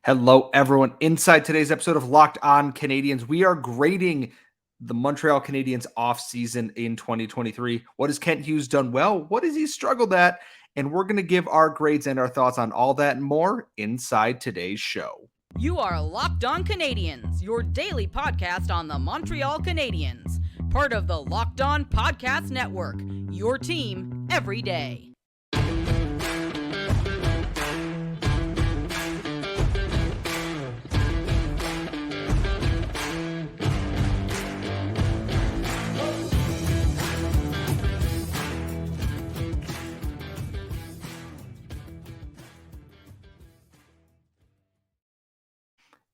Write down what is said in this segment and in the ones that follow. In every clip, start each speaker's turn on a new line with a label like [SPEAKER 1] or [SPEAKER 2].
[SPEAKER 1] Hello, everyone. Inside today's episode of Locked On Canadiens, we are grading the Montreal Canadiens offseason in 2023. What has Kent Hughes done well? What has he struggled at? And we're going to give our grades and our thoughts on all that and more inside today's show.
[SPEAKER 2] You are Locked On Canadiens, your daily podcast on the Montreal Canadiens, part of the Locked On Podcast Network, your team every day.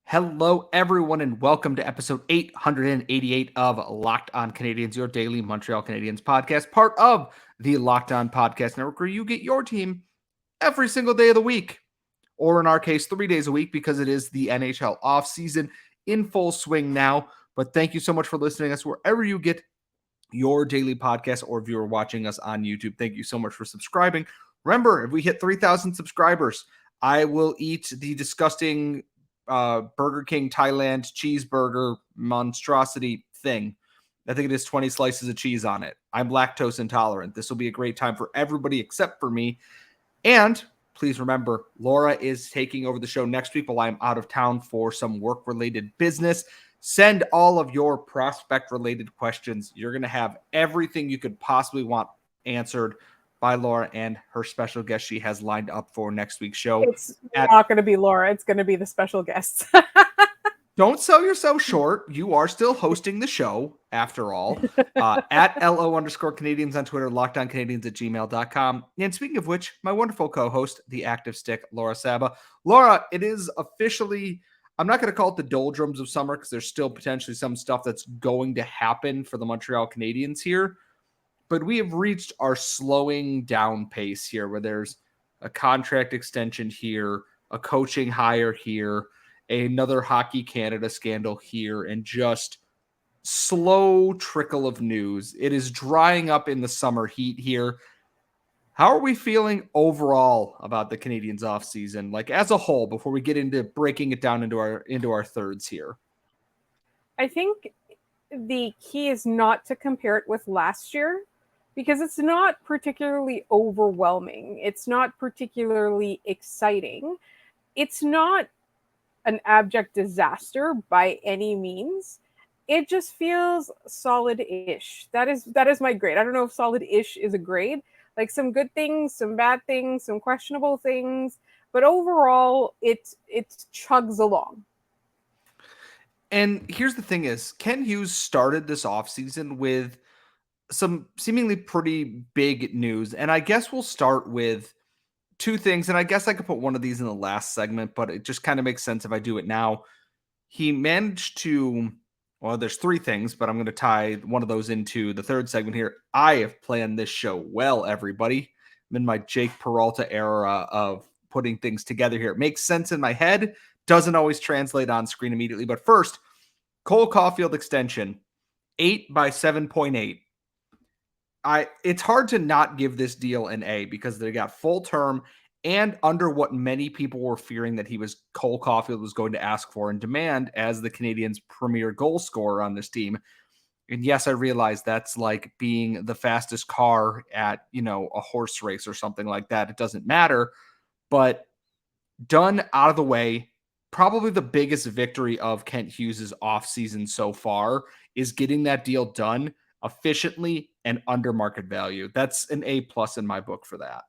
[SPEAKER 1] Hello, everyone, and welcome to episode 888 of Locked On Canadiens, your daily Montreal Canadiens podcast, part of the Locked On Podcast Network, where you get your team every single day of the week, or in our case, 3 days a week, because it is the NHL offseason in full swing now. But thank you so much for listening to us wherever you get your daily podcast, or if you're watching us on YouTube. Thank you so much for subscribing. Remember, if we hit 3,000 subscribers, I will eat the disgusting Burger King Thailand cheeseburger monstrosity thing. I think it is 20 slices of cheese on it. I'm lactose intolerant. This will be a great time for everybody except for me. And please remember, Laura is taking over the show next week while I'm out of town for some work-related business. Send all of your prospect-related questions. You're going to have everything you could possibly want answered by Laura and her special guest she has lined up for next week's show.
[SPEAKER 3] It's not going to be Laura. It's going to be the special guest.
[SPEAKER 1] Don't sell yourself short. You are still hosting the show, after all. At LO_Canadiens on Twitter, LockedOnCanadiens@gmail.com. And speaking of which, my wonderful co-host, the active stick, Laura Saba. Laura, it is officially, I'm not going to call it the doldrums of summer because there's still potentially some stuff that's going to happen for the Montreal Canadiens here. But we have reached our slowing down pace here, where there's a contract extension here, a coaching hire here, another Hockey Canada scandal here, and just slow trickle of news. It is drying up in the summer heat here. How are we feeling overall about the Canadiens offseason, like as a whole, before we get into breaking it down into our thirds here?
[SPEAKER 3] I think the key is not to compare it with last year, because it's not particularly overwhelming. It's not particularly exciting. It's not an abject disaster by any means. It just feels solid-ish. That is my grade. I don't know if solid-ish is a grade. Like, some good things, some bad things, some questionable things, but overall it chugs along.
[SPEAKER 1] And here's the thing is, Ken Hughes started this offseason with some seemingly pretty big news. And I guess we'll start with two things. And I guess I could put one of these in the last segment, but it just kind of makes sense if I do it now. He managed to, well, there's three things, but I'm going to tie one of those into the third segment here. I have planned this show well, everybody. I'm in my Jake Peralta era of putting things together here. It makes sense in my head, doesn't always translate on screen immediately. But first, Cole Caulfield extension, 8 by 7.8. It's hard to not give this deal an A because they got full term and under what many people were fearing that Cole Caulfield was going to ask for and demand as the Canadiens' premier goal scorer on this team. And yes, I realize that's like being the fastest car at, a horse race or something like that. It doesn't matter, but done out of the way. Probably the biggest victory of Kent Hughes' offseason so far is getting that deal done efficiently and under market value. That's an A+ in my book for that.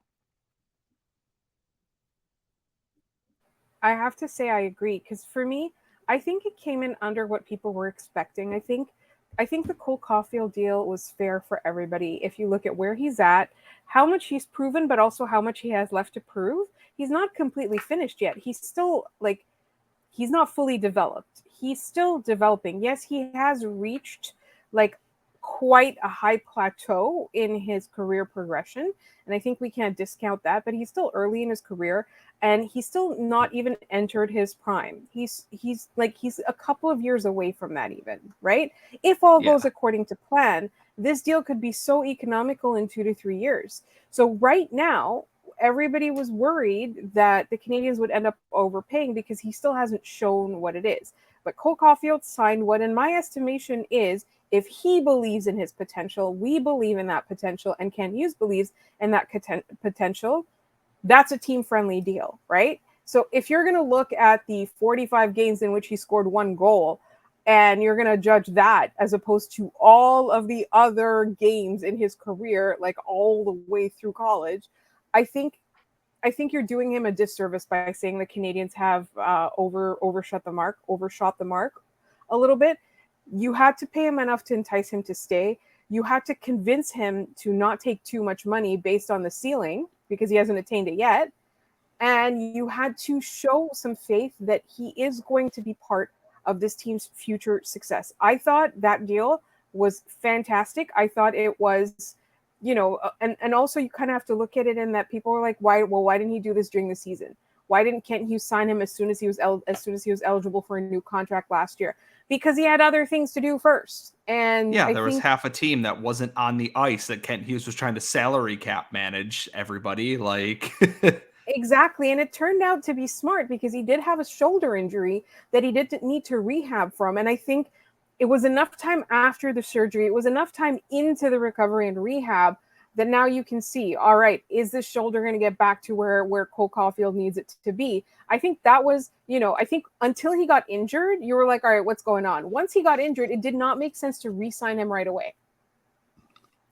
[SPEAKER 3] I have to say I agree, because for me, I think it came in under what people were expecting. I think the Cole Caulfield deal was fair for everybody. If you look at where he's at, how much he's proven, but also how much he has left to prove. He's not completely finished yet. He's still he's not fully developed. He's still developing. Yes, he has reached quite a high plateau in his career progression, and I think we can't discount that, but he's still early in his career, and he's still not even entered his prime. He's a couple of years away from that even, right? If all goes according to plan, this deal could be so economical in 2 to 3 years. So right now, everybody was worried that the Canadiens would end up overpaying because he still hasn't shown what it is. But Cole Caulfield signed what, in my estimation, is, if he believes in his potential, we believe in that potential, and Kent Hughes believes in that potential, that's a team-friendly deal, right? So if you're going to look at the 45 games in which he scored 1 goal, and you're going to judge that as opposed to all of the other games in his career, like all the way through college, I think you're doing him a disservice by saying the Canadiens have overshot the mark a little bit. You had to pay him enough to entice him to stay. You had to convince him to not take too much money based on the ceiling because he hasn't attained it yet. And you had to show some faith that he is going to be part of this team's future success. I thought that deal was fantastic. I thought it was, and also you kind of have to look at it in that people were like, why didn't he do this during the season? Why didn't Kent Hughes sign him as soon as he was eligible for a new contract last year? Because he had other things to do first. And
[SPEAKER 1] yeah, there was half a team that wasn't on the ice that Kent Hughes was trying to salary cap manage everybody. Like,
[SPEAKER 3] exactly. And it turned out to be smart because he did have a shoulder injury that he didn't need to rehab from. And I think it was enough time after the surgery, it was enough time into the recovery and rehab that now you can see, all right, is this shoulder going to get back to where Cole Caulfield needs it to be? I think that was, I think until he got injured, you were like, all right, what's going on? Once he got injured, it did not make sense to re-sign him right away.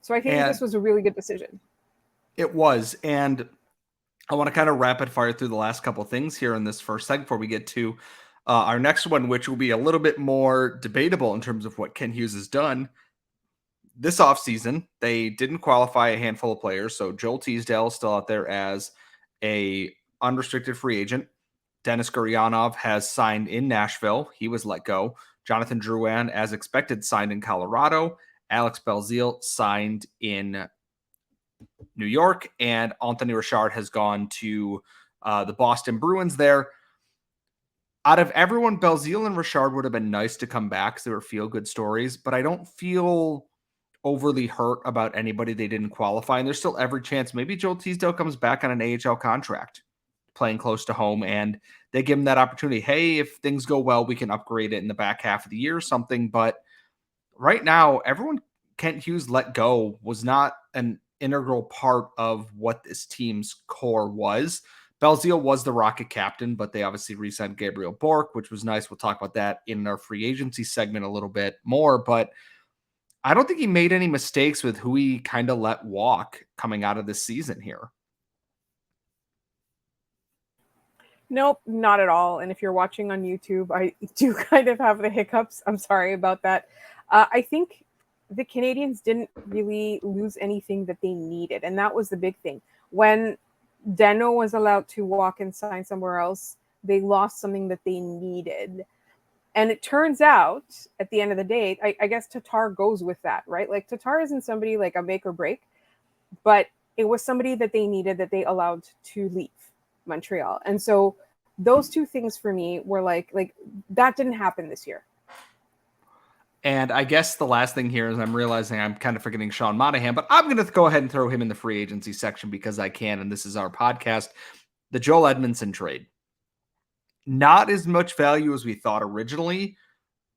[SPEAKER 3] So I think this was a really good decision.
[SPEAKER 1] It was. And I want to kind of rapid fire through the last couple of things here in this first segment before we get to our next one, which will be a little bit more debatable in terms of what Kent Hughes has done. This offseason, they didn't qualify a handful of players. So Joel Teasdale is still out there as a unrestricted free agent. Denis Gurianov has signed in Nashville. He was let go. Jonathan Drouin, as expected, signed in Colorado. Alex Belzile signed in New York. And Anthony Richard has gone to the Boston Bruins there. Out of everyone, Belzile and Richard would have been nice to come back because they were feel-good stories. But I don't feel overly hurt about anybody they didn't qualify, and there's still every chance maybe Joel Teasdale comes back on an AHL contract playing close to home and they give him that opportunity. Hey, if things go well, we can upgrade it in the back half of the year or something. But right now, everyone Kent Hughes let go was not an integral part of what this team's core was. Belzile was the Rocket captain, but they obviously re-signed Gabriel Bourque, which was nice. We'll talk about that in our free agency segment a little bit more, but I don't think he made any mistakes with who he kind of let walk coming out of this season here.
[SPEAKER 3] Nope, not at all. And if you're watching on YouTube, I do kind of have the hiccups. I'm sorry about that. I think the Canadiens didn't really lose anything that they needed. And that was the big thing. When Deno was allowed to walk and sign somewhere else, they lost something that they needed. And it turns out, at the end of the day, I guess Tatar goes with that, right? Like, Tatar isn't somebody like a make or break, but it was somebody that they needed that they allowed to leave Montreal. And so those two things for me were like that didn't happen this year.
[SPEAKER 1] And I guess the last thing here is I'm realizing I'm kind of forgetting Sean Monahan, but I'm going to go ahead and throw him in the free agency section because I can, and this is our podcast. The Joel Edmundson trade. Not as much value as we thought originally,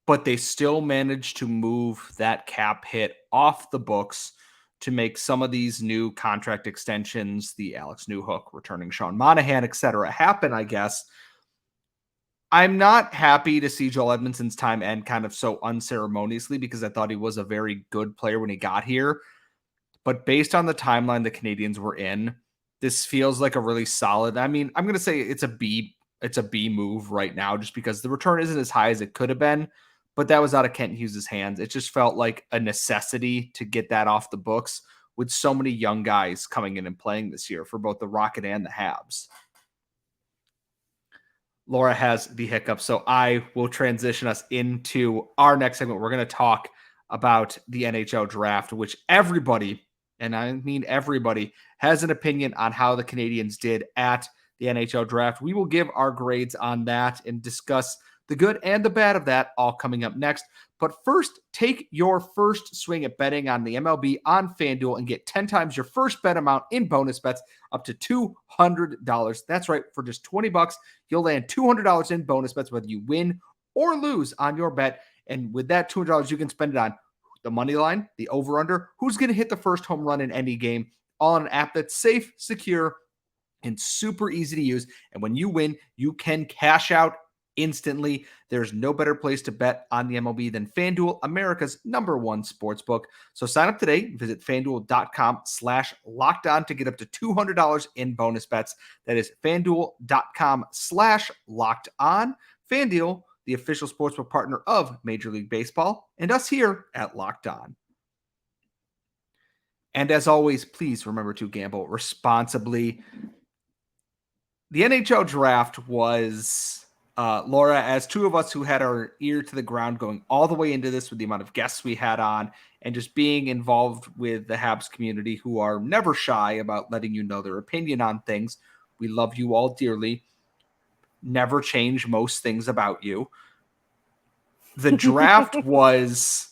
[SPEAKER 1] but they still managed to move that cap hit off the books to make some of these new contract extensions, the Alex Newhook returning Sean Monahan, etc., happen, I guess. I'm not happy to see Joel Edmondson's time end kind of so unceremoniously because I thought he was a very good player when he got here. But based on the timeline the Canadiens were in, this feels like a really solid. I mean, I'm going to say it's a B move right now just because the return isn't as high as it could have been, but that was out of Kent Hughes' hands. It just felt like a necessity to get that off the books with so many young guys coming in and playing this year for both the Rocket and the Habs. Laura has the hiccup, so I will transition us into our next segment. We're going to talk about the NHL Draft, which everybody, and I mean everybody, has an opinion on how the Canadiens did at the NHL Draft. We will give our grades on that and discuss the good and the bad of that all coming up next. But first, take your first swing at betting on the MLB on FanDuel and get 10 times your first bet amount in bonus bets up to $200. That's right. For just $20, you'll land $200 in bonus bets, whether you win or lose on your bet. And with that $200, you can spend it on the money line, the over-under, who's going to hit the first home run in any game, all on an app that's safe, secure, and super easy to use. And when you win, you can cash out instantly. There's no better place to bet on the MLB than FanDuel, America's #1 sportsbook. So sign up today. Visit FanDuel.com/lockedon to get up to $200 in bonus bets. That is FanDuel.com/lockedon. FanDuel, the official sportsbook partner of Major League Baseball, and us here at Locked On. And as always, please remember to gamble responsibly. The NHL Draft was, Laura, as two of us who had our ear to the ground going all the way into this with the amount of guests we had on and just being involved with the Habs community who are never shy about letting you know their opinion on things. We love you all dearly. Never change most things about you. The draft was,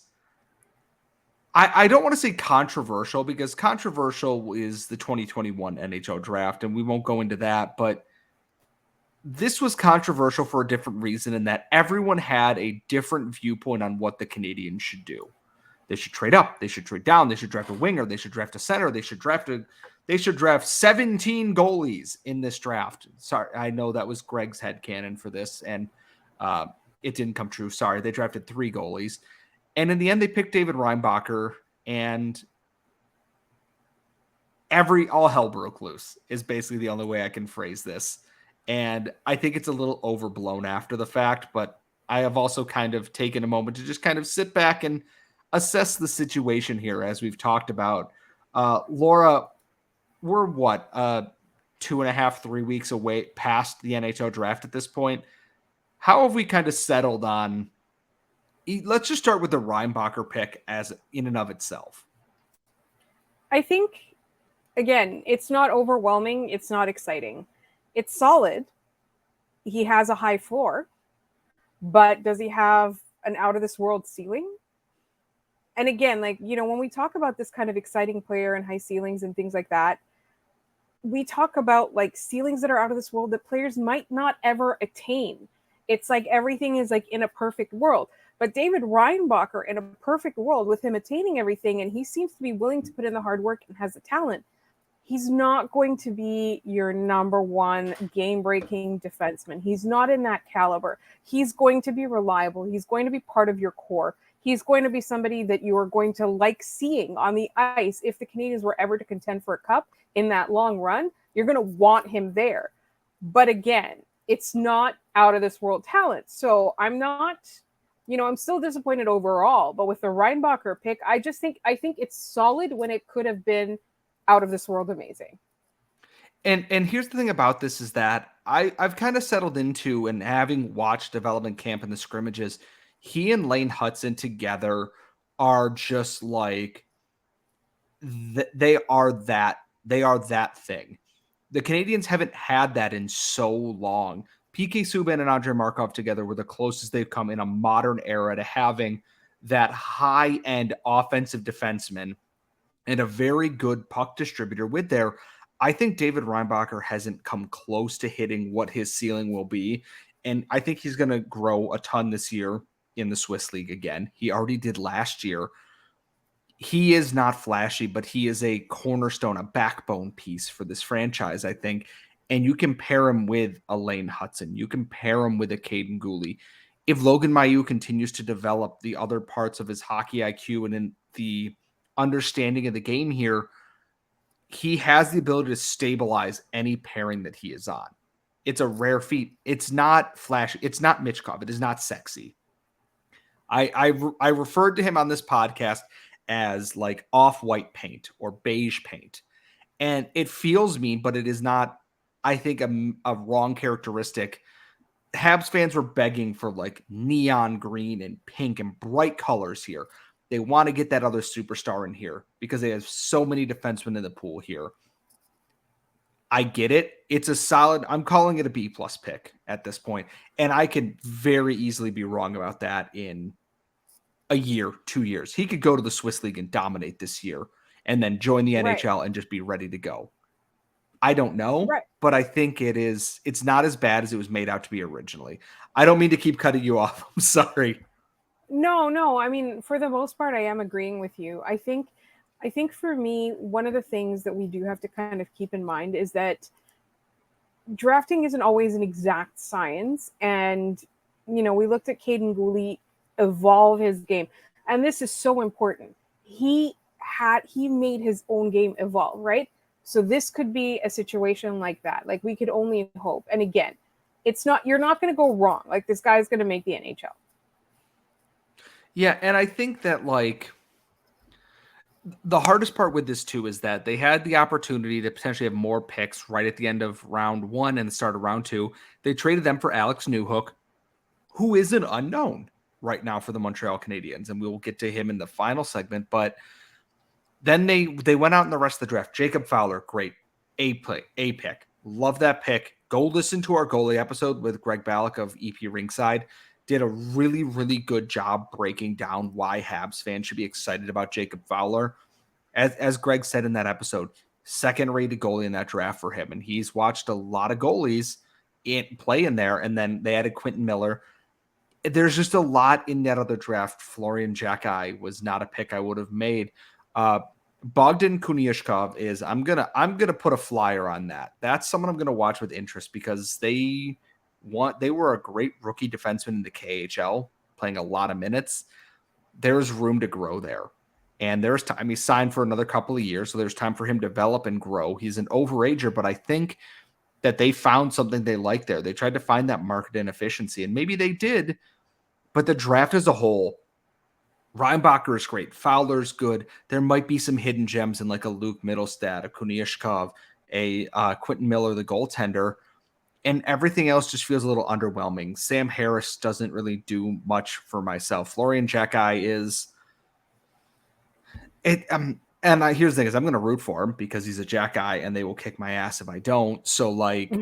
[SPEAKER 1] I don't want to say controversial, because controversial is the 2021 NHL Draft, and we won't go into that, but this was controversial for a different reason, in that everyone had a different viewpoint on what the Canadiens should do. They should trade up, they should trade down, they should draft a winger, they should draft a center, they should draft 17 goalies in this draft. Sorry, I know that was Greg's headcanon for this, and it didn't come true. Sorry, they drafted 3 goalies. And in the end, they picked David Reinbacher, and all hell broke loose is basically the only way I can phrase this. And I think it's a little overblown after the fact, but I have also kind of taken a moment to just kind of sit back and assess the situation here, as we've talked about. Laura, we're 2.5, 3 weeks away past the NHL Draft at this point. How have we kind of settled on? Let's just start with the Reinbacher pick as in and of itself.
[SPEAKER 3] I think, again, it's not overwhelming. It's not exciting. It's solid. He has a high floor, but does he have an out of this world ceiling? And again, when we talk about this kind of exciting player and high ceilings and things like that, we talk about ceilings that are out of this world that players might not ever attain. It's like everything is in a perfect world. But David Reinbacher, in a perfect world, with him attaining everything, and he seems to be willing to put in the hard work and has the talent, he's not going to be your #1 game-breaking defenseman. He's not in that caliber. He's going to be reliable. He's going to be part of your core. He's going to be somebody that you are going to like seeing on the ice. If the Canadiens were ever to contend for a cup in that long run, you're going to want him there. But again, it's not out of this world talent. So I'm still disappointed overall. But with the Reinbacher pick, I think it's solid when it could have been out of this world amazing.
[SPEAKER 1] And here's the thing about this is that I've kind of settled into, and having watched development camp and the scrimmages, he and Lane Hutson together are just they are that thing. The Canadiens haven't had that in so long. PK Subban and Andrei Markov together were the closest they've come in a modern era to having that high-end offensive defenseman and a very good puck distributor with there. I think David Reinbacher hasn't come close to hitting what his ceiling will be, and I think he's going to grow a ton this year in the Swiss League again. He already did last year. He is not flashy, but he is a cornerstone, a backbone piece for this franchise, I think. And you can pair him with a Lane Hutson. You can pair him with a Caden Gooley. If Logan Mailloux continues to develop the other parts of his hockey IQ and in the understanding of the game here, he has the ability to stabilize any pairing that he is on. It's a rare feat. It's not flashy. It's not Mitchkov. It is not sexy. I referred to him on this podcast as off-white paint or beige paint. And it feels mean, but it is not, I think, a wrong characteristic. Habs fans were begging for neon green and pink and bright colors here. They want to get that other superstar in here because they have so many defensemen in the pool here. I get it. It's a solid, I'm calling it a B plus pick at this point. And I could very easily be wrong about that in a year, 2 years. He could go to the Swiss League and dominate this year and then join the
[SPEAKER 3] Right.
[SPEAKER 1] NHL and just be ready to go. I don't know,
[SPEAKER 3] Right.
[SPEAKER 1] but I think it's not as bad as it was made out to be originally. I don't mean to keep cutting you off. I'm sorry.
[SPEAKER 3] No. I mean, for the most part, I am agreeing with you. I think for me, one of the things that we do have to kind of keep in mind is that drafting isn't always an exact science. And, we looked at Caden Gooley evolve his game. And this is so important. He made his own game evolve, right? So this could be a situation like that. Like, we could only hope. And again, you're not going to go wrong. Like, this guy's going to make the NHL.
[SPEAKER 1] Yeah, and I think that the hardest part with this too is that they had the opportunity to potentially have more picks right at the end of round 1 and the start of round 2. They traded them for Alex Newhook, who is an unknown right now for the Montreal Canadiens, and we will get to him in the final segment. But then they went out in the rest of the draft. Jacob Fowler, great, A pick, love that pick. Go listen to our goalie episode with Greg Ballack of EP Ringside. Did a really, really good job breaking down why Habs fans should be excited about Jacob Fowler. As Greg said in that episode, second-rated goalie in that draft for him. And he's watched a lot of goalies play in there. And then they added Quentin Miller. There's just a lot in that other draft. Florian Jacki was not a pick I would have made. Bogdan Kuniashkov is, I'm gonna put a flyer on that. That's someone I'm gonna watch with interest because they were a great rookie defenseman in the KHL, playing a lot of minutes. There's room to grow there. And there's time. He's signed for another couple of years, so there's time for him to develop and grow. He's an overager, but I think that they found something they like there. They tried to find that market inefficiency, and maybe they did, but the draft as a whole, Reinbacher is great. Fowler's good. There might be some hidden gems in like a Luke Mittelstadt, a Kuniashkov, a Quentin Miller, the goaltender, and everything else just feels a little underwhelming. Sam Harris doesn't really do much for myself. Florian Jacki is it. Here's the thing: is I'm going to root for him because he's a Jacki, and they will kick my ass if I don't. So like,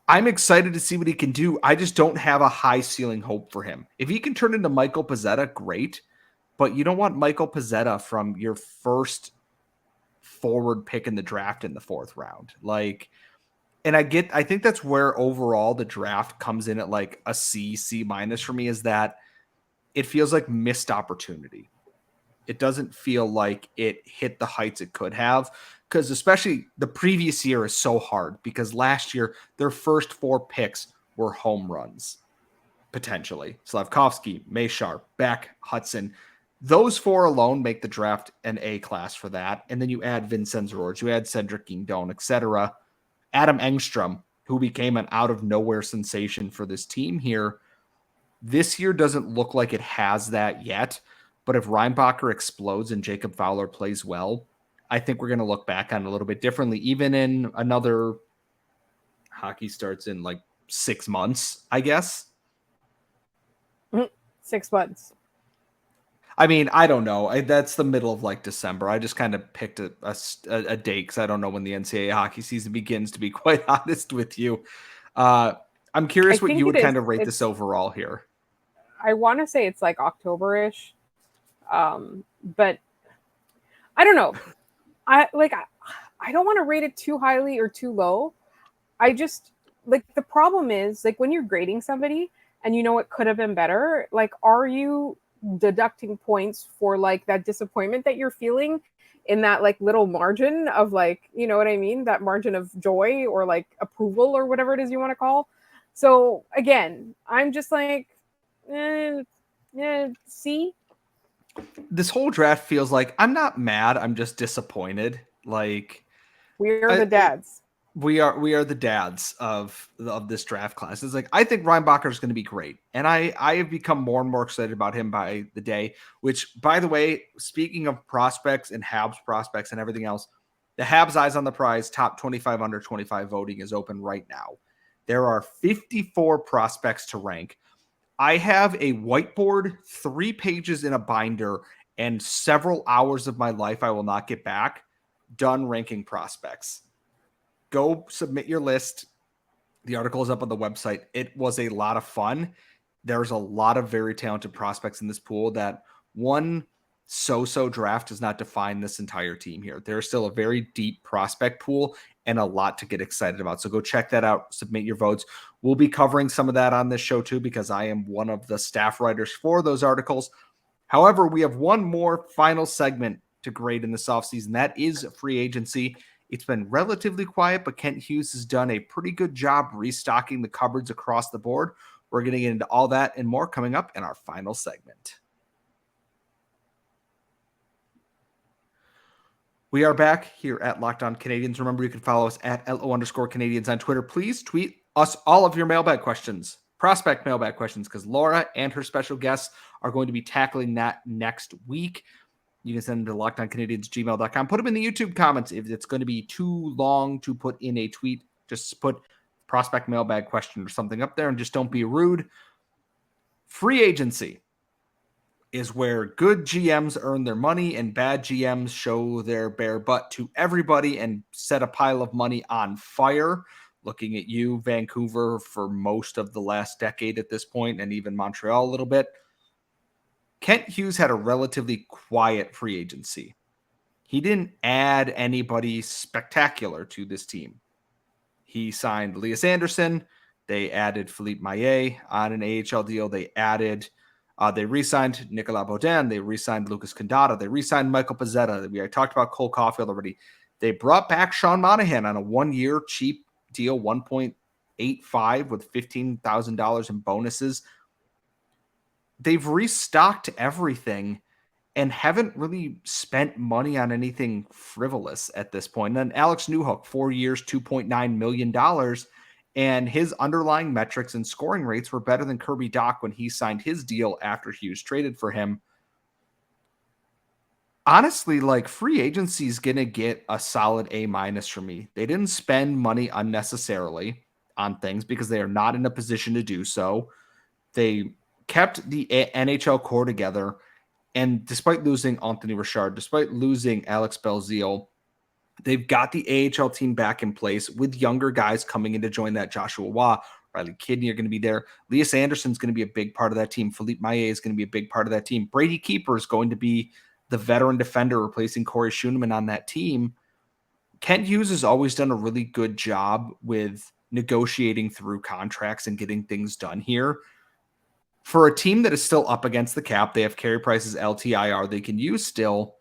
[SPEAKER 1] I'm excited to see what he can do. I just don't have a high ceiling hope for him. If he can turn into Michael Pezzetta, great. But you don't want Michael Pezzetta from your first forward pick in the draft in the 4th round. Like, and I think that's where overall the draft comes in at like a C minus for me, is that it feels like missed opportunity. It doesn't feel like it hit the heights it could have, because especially the previous year is so hard because last year their first 4 picks were home runs, potentially. Slavkovsky, Mayshar, Beck, Hudson. Those 4 alone make the draft an A class for that. And then you add Vincent Rourge, you add Cedric Guindon, etc. Adam Engstrom, who became an out-of-nowhere sensation for this team here. This year doesn't look like it has that yet, but if Reinbacher explodes and Jacob Fowler plays well, I think we're going to look back on it a little bit differently, even in another hockey starts in like 6 months, I guess.
[SPEAKER 3] 6 months.
[SPEAKER 1] I mean, I don't know. That's the middle of like December. I just kind of picked a date because I don't know when the NCAA hockey season begins, to be quite honest with you. I'm curious what you would kind of rate this overall here.
[SPEAKER 3] I want to say it's like October-ish. But I don't know. I don't want to rate it too highly or too low. I just like, the problem is like when you're grading somebody and you know it could have been better, like, are you deducting points for like that disappointment that you're feeling in that like little margin of like, you know what I mean? That margin of joy or like approval or whatever it is you want to call. So again, I'm just like, C.
[SPEAKER 1] This whole draft feels like I'm not mad. I'm just disappointed. Like,
[SPEAKER 3] we are the dads.
[SPEAKER 1] We are the dads of this draft class. It's like, I think Reinbacher is going to be great. And I have become more and more excited about him by the day, which, by the way, speaking of prospects and Habs prospects and everything else, the Habs Eyes on the Prize top 25 under 25 voting is open right now. There are 54 prospects to rank. I have a whiteboard, 3 pages in a binder, and several hours of my life I will not get back done ranking prospects. Go submit your list. The article is up on the website. It was a lot of fun. There's a lot of very talented prospects in this pool that one so-so draft does not define this entire team here. There's still a very deep prospect pool and a lot to get excited about. So go check that out. Submit your votes. We'll be covering some of that on this show too, because I am one of the staff writers for those articles. However, we have one more final segment to grade in this offseason. That is free agency. It's been relatively quiet, but Kent Hughes has done a pretty good job restocking the cupboards across the board. We're going to get into all that and more coming up in our final segment. We are back here at Locked On Canadiens. Remember, you can follow us at LO_Canadiens on Twitter. Please tweet us all of your mailbag questions, prospect mailbag questions, because Laura and her special guests are going to be tackling that next week. You can send them to lockedoncanadiens@gmail.com. Put them in the YouTube comments. If it's going to be too long to put in a tweet, just put prospect mailbag question or something up there and just don't be rude. Free agency is where good GMs earn their money and bad GMs show their bare butt to everybody and set a pile of money on fire. Looking at you, Vancouver, for most of the last decade at this point, and even Montreal a little bit. Kent Hughes had a relatively quiet free agency. He didn't add anybody spectacular to this team. He signed Elias Anderson. They added Philippe Maillet on an AHL deal. They re-signed Nicolas Baudin. They re-signed Lucas Condata. They re-signed Michael Pezzetta. We talked about Cole Caulfield already. They brought back Sean Monahan on a 1-year cheap deal, 1.85 with $15,000 in bonuses. They've restocked everything and haven't really spent money on anything frivolous at this point. And then Alex Newhook, 4 years, $2.9 million. And his underlying metrics and scoring rates were better than Kirby Dach when he signed his deal after Hughes traded for him. Honestly, free agency is going to get a solid A- from me. They didn't spend money unnecessarily on things because they are not in a position to do so. They kept the NHL core together. And despite losing Anthony Richard, despite losing Alex Belzile, they've got the AHL team back in place with younger guys coming in to join that. Joshua Waugh, Riley Kidney are going to be there. Elias Anderson's going to be a big part of that team. Philippe Maillet is going to be a big part of that team. Brady Keeper is going to be the veteran defender replacing Corey Schoeneman on that team. Kent Hughes has always done a really good job with negotiating through contracts and getting things done here. For a team that is still up against the cap, they have Carey Price's LTIR they can use still.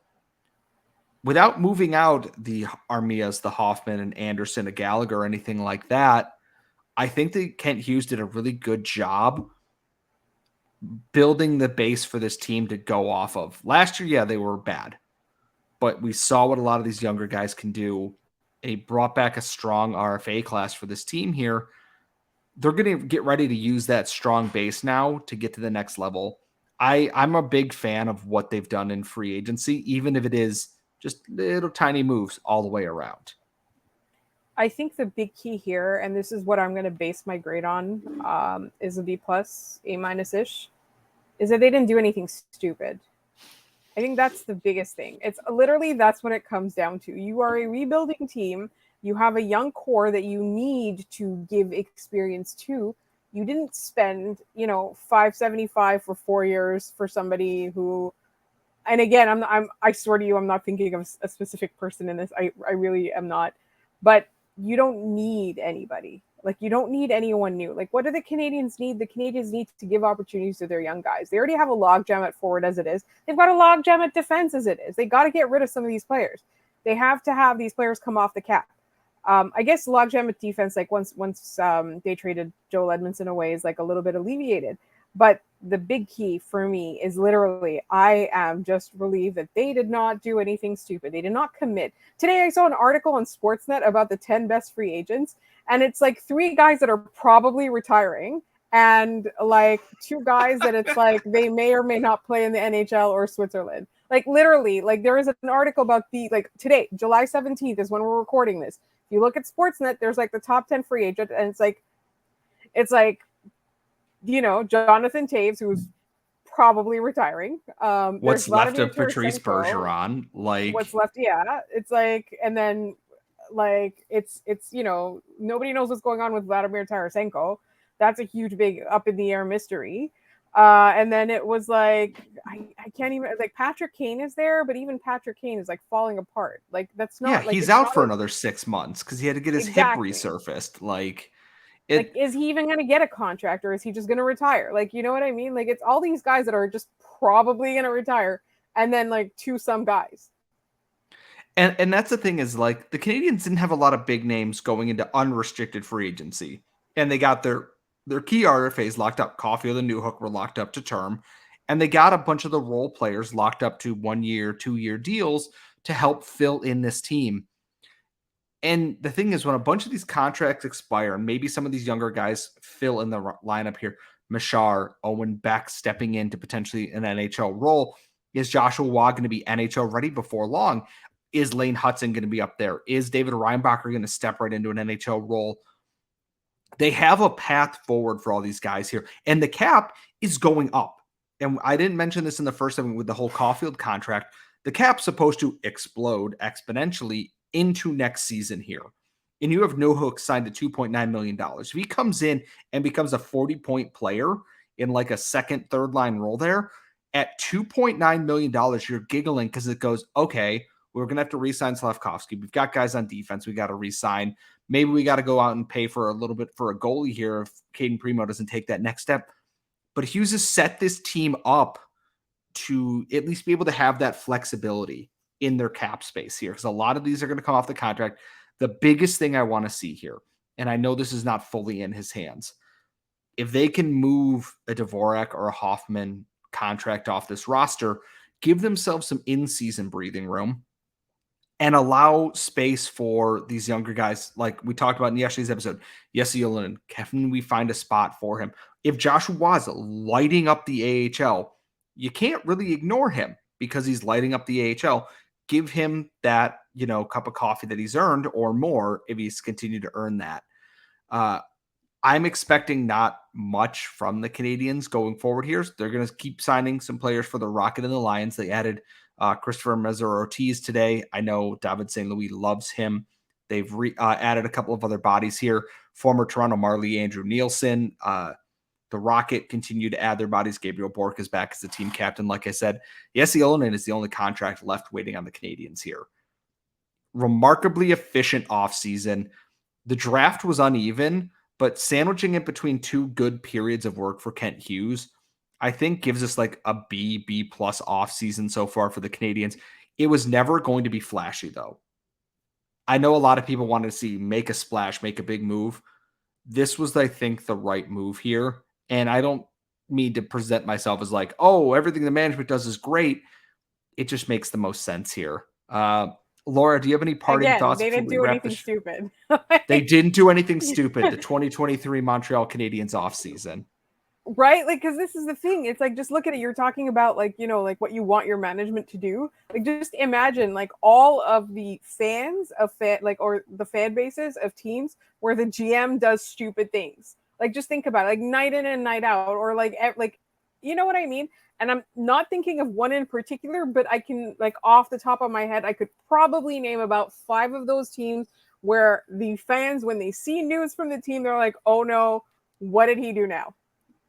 [SPEAKER 1] Without moving out the Armias, the Hoffman, and Anderson, a Gallagher, or anything like that, I think that Kent Hughes did a really good job building the base for this team to go off of. Last year, yeah, they were bad. But we saw what a lot of these younger guys can do. And he brought back a strong RFA class for this team here. They're going to get ready to use that strong base now to get to the next level. I'm a big fan of what they've done in free agency, even if it is just little tiny moves all the way around.
[SPEAKER 3] I think the big key here, and this is what I'm going to base my grade on, is a B+, A-ish, is that they didn't do anything stupid. I think that's the biggest thing. It's literally, that's what it comes down to. You are a rebuilding team. You have a young core that you need to give experience to. You didn't spend, $575 for 4 years for somebody who, and again, I swear to you, I'm not thinking of a specific person in this. I really am not. But you don't need anybody. You don't need anyone new. What do the Canadiens need? The Canadiens need to give opportunities to their young guys. They already have a logjam at forward as it is. They've got a logjam at defense as it is. They got to get rid of some of these players. They have to have these players come off the cap. I guess logjam at defense, once they traded Joel Edmundson away, is a little bit alleviated. But the big key for me is literally, I am just relieved that they did not do anything stupid. They did not commit. Today, I saw an article on Sportsnet about the 10 best free agents, and it's 3 guys that are probably retiring, and 2 guys that it's they may or may not play in the NHL or Switzerland. Literally, there is an article about today, July 17th is when we're recording this. If you look at Sportsnet, there's the top 10 free agent, and it's Jonathan Taves, who's probably retiring.
[SPEAKER 1] What's left of Patrice Bergeron?
[SPEAKER 3] What's left? Yeah, it's and then Like it's nobody knows what's going on with Vladimir Tarasenko. That's a huge big up in the air mystery. And then it was like I can't even, like, Patrick Kane is there, but even Patrick Kane is like falling apart. Like that's
[SPEAKER 1] Yeah,
[SPEAKER 3] not like,
[SPEAKER 1] he's
[SPEAKER 3] it's
[SPEAKER 1] out
[SPEAKER 3] not
[SPEAKER 1] for
[SPEAKER 3] like,
[SPEAKER 1] another 6 months because he had to get his hip
[SPEAKER 3] exactly.
[SPEAKER 1] resurfaced. Like
[SPEAKER 3] Like,
[SPEAKER 1] it,
[SPEAKER 3] is he even going to get a contract, or is he just going to retire? Like, you know what I mean? Like, it's all these guys that are just probably going to retire, and then like some guys.
[SPEAKER 1] and that's the thing is, like, the Canadians didn't have a lot of big names going into unrestricted free agency, and they got their key RFAs locked up. Caulfield and Newhook were locked up to term, and they got a bunch of the role players locked up to 1 year, 2 year deals to help fill in this team. And the thing is, when a bunch of these contracts expire, and maybe some of these younger guys fill in the lineup here, Machar, Owen Beck stepping into potentially an NHL role, is Joshua Waugh going to be NHL ready before long? Is Lane Hudson going to be up there? Is David Reinbacher going to step right into an NHL role? They have a path forward for all these guys here, and the cap is going up. And I didn't mention this in the first segment with the whole Caulfield contract. The cap's supposed to explode exponentially into next season here. And you have No Hook signed to $2.9 million. If he comes in and becomes a 40-point player in like a second, third line role there, at $2.9 million, you're giggling because it goes, okay, we're going to have to re-sign Slavkovsky. We've got guys on defense we got to re-sign. Maybe we got to go out and pay for a little bit for a goalie here if Caden Primo doesn't take that next step. But Hughes has set this team up to at least be able to have that flexibility in their cap space here, because a lot of these are going to come off the contract. The biggest thing I want to see here, and I know this is not fully in his hands, if they can move a Dvorak or a Hoffman contract off this roster, give themselves some in-season breathing room, and allow space for these younger guys, like we talked about in yesterday's episode. Jesse Ylönen, can we find a spot for him? If Joshua was lighting up the AHL, you can't really ignore him because he's lighting up the AHL. Give him that, cup of coffee that he's earned or more if he's continued to earn that. I'm expecting not much from the Canadiens going forward here. So they're going to keep signing some players for the Rocket and the Lions. They added Christopher Messer-Ortiz today. I know David St. Louis loves him. They've added a couple of other bodies here. Former Toronto Marley Andrew Nielsen. The Rocket continue to add their bodies. Gabriel Bourque is back as the team captain. Like I said, Jesse Ylönen is the only contract left waiting on the Canadiens here. Remarkably efficient offseason. The draft was uneven, but sandwiching it between two good periods of work for Kent Hughes, I think gives us like a B plus offseason so far for the Canadiens. It was never going to be flashy, though. I know a lot of people wanted to see make a splash, make a big move. This was, I think, the right move here. And I don't mean to present myself as like, oh, everything the management does is great. It just makes the most sense here. Laura, do you have any parting
[SPEAKER 3] Again,
[SPEAKER 1] thoughts
[SPEAKER 3] they
[SPEAKER 1] before
[SPEAKER 3] didn't
[SPEAKER 1] we
[SPEAKER 3] do
[SPEAKER 1] wrap
[SPEAKER 3] anything
[SPEAKER 1] this?
[SPEAKER 3] stupid.
[SPEAKER 1] They didn't do anything stupid. The 2023 Montreal Canadiens offseason.
[SPEAKER 3] Right? Like, because this is the thing. It's like, just look at it. You're talking about, like, like what you want your management to do. Like, just imagine, like, all of the fans of or the fan bases of teams where the GM does stupid things. Like, just think about it, like night in and night out, or like you know what I mean? And I'm not thinking of one in particular, but I can, like, off the top of my head, I could probably name about 5 of those teams where the fans, when they see news from the team, they're like, oh no, what did he do now?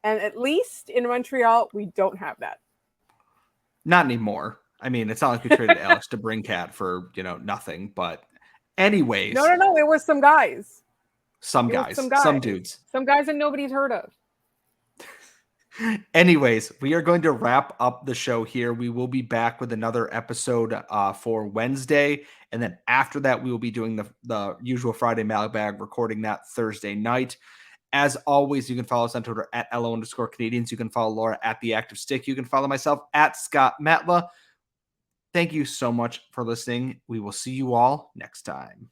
[SPEAKER 3] And at least in Montreal, we don't have that.
[SPEAKER 1] Not anymore. I mean, it's not like we traded Alex DeBrincat for, nothing. But anyways.
[SPEAKER 3] No. It was some guys.
[SPEAKER 1] Some guys. Some dudes.
[SPEAKER 3] Some guys that nobody's heard of.
[SPEAKER 1] Anyways, we are going to wrap up the show here. We will be back with another episode for Wednesday. And then after that, we will be doing the usual Friday mailbag, recording that Thursday night. As always, you can follow us on Twitter at @LO_Canadians. You can follow Laura at The Active Stick. You can follow myself at Scott Matla. Thank you so much for listening. We will see you all next time.